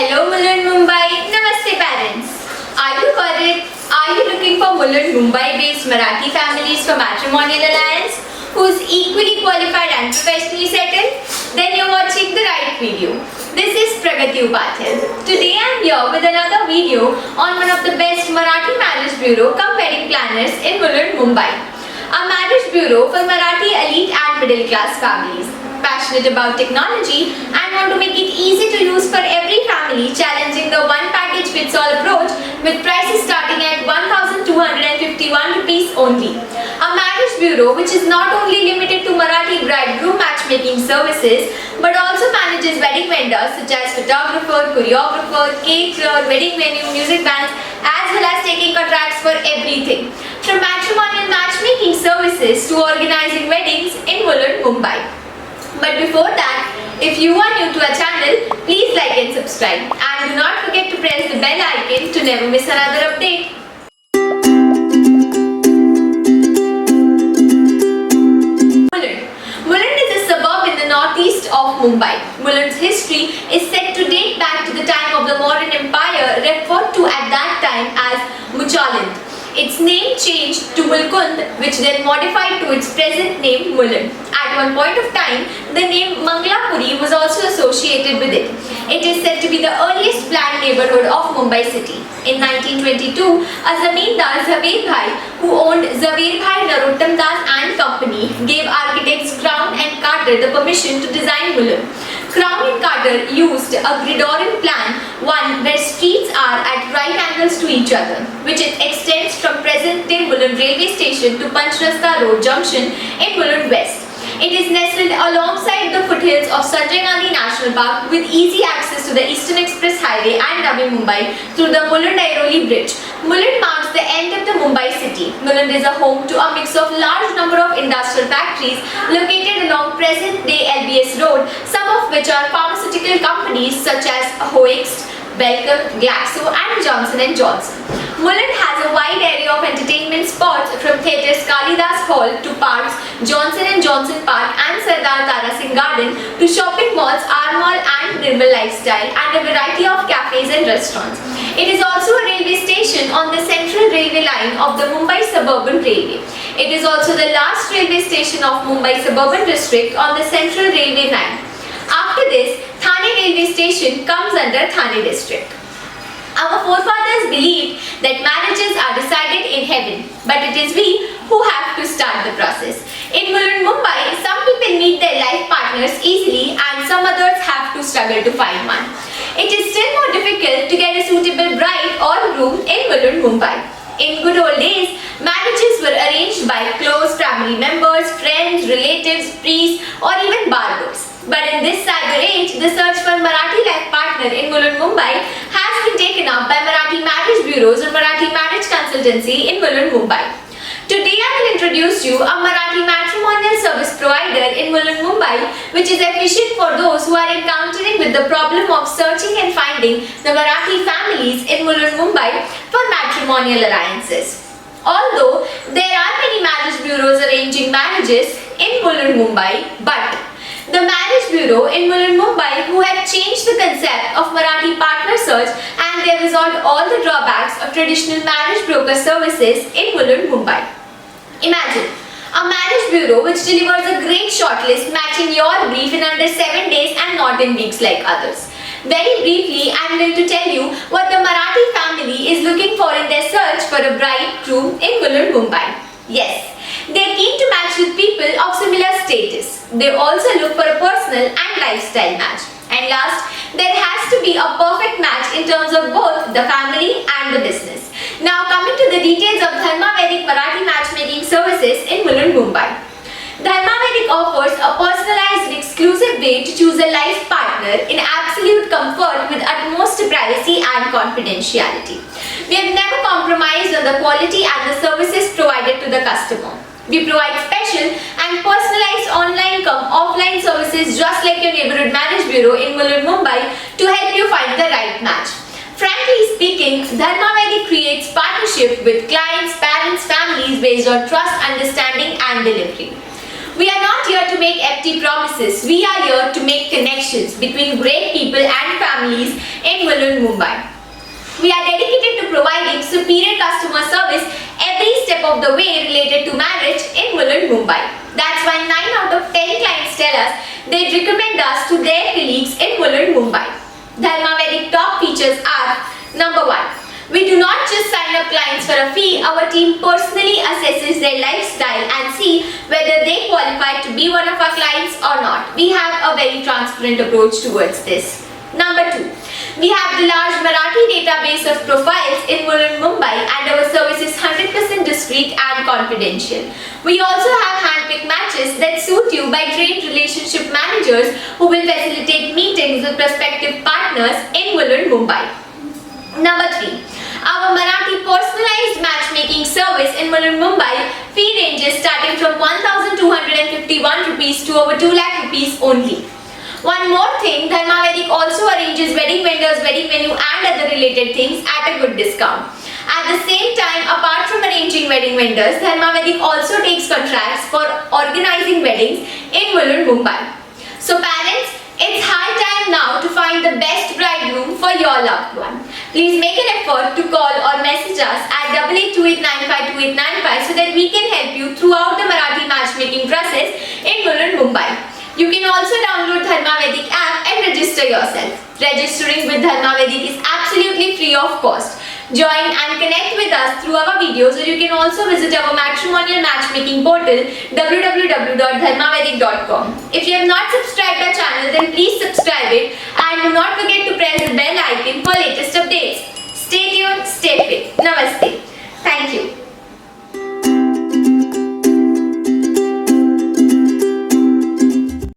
Hello Mulund Mumbai, Namaste parents. Are you worried? Are you looking for Mulund Mumbai based Marathi families for matrimonial alliance who's equally qualified and professionally settled? Then you're watching the right video. This is Pragati Upadhyay. Today I'm here with another video on one of the best Marathi marriage bureau cum wedding planners in Mulund Mumbai. A marriage bureau for Marathi elite and middle class families. Passionate about technology and want to make it easy to use for every family, challenging the one package fits all approach with prices starting at 1,251 rupees only. A marriage bureau which is not only limited to Marathi bridegroom matchmaking services but also manages wedding vendors such as photographer, choreographer, caterer, wedding venue, music bands, as well as taking contracts for everything from matrimonial matchmaking services to organizing weddings in Mulund, Mumbai. But before that, if you are new to our channel, please like and subscribe, and do not forget to press the bell icon to never miss another update. Mulund is a suburb in the northeast of Mumbai. Mulund's history is said to date back to the time of the modern empire, referred to at that time as Muchaland. Its name changed to Mulkund, which then modified to its present name Mulund. At one point of time, the name Manglapuri was also associated with it. It is said to be the earliest planned neighborhood of Mumbai city. In 1922, a zamindar Zaveer Bhai, who owned Zaveer Bhai Narottam Das and Company, gave architects Crown and Carter the permission to design Mulund. Crown and Carter used a gridiron plan, one where streets are at right angles to each other, which it extends from present-day Mulund railway station to Panchrasta Road Junction in Mulund West. It is nestled alongside the foothills of Sanjay Gandhi National Park with easy access to the Eastern Express Highway and Navi Mumbai through the Mulund-Airoli Bridge. Mulund marks the end of the Mumbai city. Mulund is a home to a mix of large number of industrial factories located along present-day LBS Road, some of which are pharmaceutical companies such as Hoechst, Belcom, Glaxo and Johnson & Johnson. Mulund has a wide area of entertainment spots from theatres Kalidas Hall to parks Johnson & Johnson Park and Sardar Tara Singh Garden to shopping malls R Mall and Nirmal Lifestyle and a variety of cafes and restaurants. It is also a railway station on the central railway line of the Mumbai Suburban Railway. It is also the last railway station of Mumbai Suburban District on the central railway line. After this, Thane railway station comes under Thane district. Our forefathers believed that marriages are decided in heaven, but it is we who have to start the process. In Mulund, Mumbai, some people meet their life partners easily and some others have to struggle to find one. It is still more difficult to get a suitable bride or groom in Mulund, Mumbai. In good old days, marriages were arranged by close family members, friends, relatives, priests or even barbers. But in this cyber age, the search for Marathi life partner in Mulund, Mumbai has been taken up by Marathi marriage bureaus or Marathi marriage consultancy in Mulund, Mumbai. Today I will introduce you a Marathi matrimonial service provider in Mulund, Mumbai which is efficient for those who are encountering with the problem of searching and finding the Marathi families in Mulund, Mumbai for matrimonial alliances. Although there are many marriage bureaus arranging marriages in Mulund, Mumbai, but the marriage bureau in Mulund, Mumbai who have changed the concept of Marathi partner search and they have resolved all the drawbacks of traditional marriage broker services in Mulund, Mumbai. Imagine a marriage bureau which delivers a great shortlist matching your brief in under 7 days and not in weeks like others. Very briefly, I am going to tell you what the Marathi family is looking for in their search for a bride groom in Mulund, Mumbai. Yes, they are keen to match with people of similar status. They also look for a personal and lifestyle match. And last, there has to be a perfect match in terms of both the family and the business. Now coming to the details of Dharma Vedic Marathi matchmaking services in Mulund, Mumbai. Dharma Vedic offers a personalized and exclusive way to choose a life partner in absolute comfort with utmost privacy and confidentiality. We have never compromised on the quality and the services provided to the customer. We provide special and personalized online cum offline services just like your neighborhood marriage bureau in Mulund, Mumbai to help you find the right match. Frankly speaking, Dharma Vedic creates partnership with clients, parents, families based on trust, understanding and delivery. We are not here to make empty promises. We are here to make connections between great people and families in Mulund, Mumbai. We are dedicated to providing superior customer service every step of the way related to marriage in Mulund, Mumbai. That's why 9 out of 10 clients tell us they'd recommend us to their colleagues in Mulund, Mumbai. Dharma Vedic top features are: number 1. We do not just sign up clients for a fee. Our team personally assesses their lifestyle and see whether they qualify to be one of our clients or not. We have a very transparent approach towards this. Number 2. We have the large Marathi database of profiles in Mulund, Mumbai, and our service is 100% discreet and confidential. We also have hand-picked matches that suit you by trained relationship managers who will facilitate meetings with prospective partners in Mulund, Mumbai. Number 3. Our Marathi personalized matchmaking service in Mulund, Mumbai fee ranges starting from 1,251 rupees to over 2 lakh rupees only. One more thing, Dharma Vedic also arranges wedding vendors, wedding venue and other related things at a good discount. At the same time, apart from arranging wedding vendors, Dharma Vedic also takes contracts for organizing weddings in Mulund, Mumbai. So parents, it's high time now to find the best bridegroom for your loved one. Please make an effort to call or message us at 8828952895 so that we can help you throughout the Marathi matchmaking process in Mulund, Mumbai. You can also download Dharma Vedic app and register yourself. Registering with Dharma Vedic is absolutely free of cost. Join and connect with us through our videos, or you can also visit our matrimonial matchmaking portal www.dharmavedic.com. If you have not subscribed our channel, then please subscribe it and do not forget to press the bell icon for latest updates. Stay tuned, stay fit. Namaste. Thank you.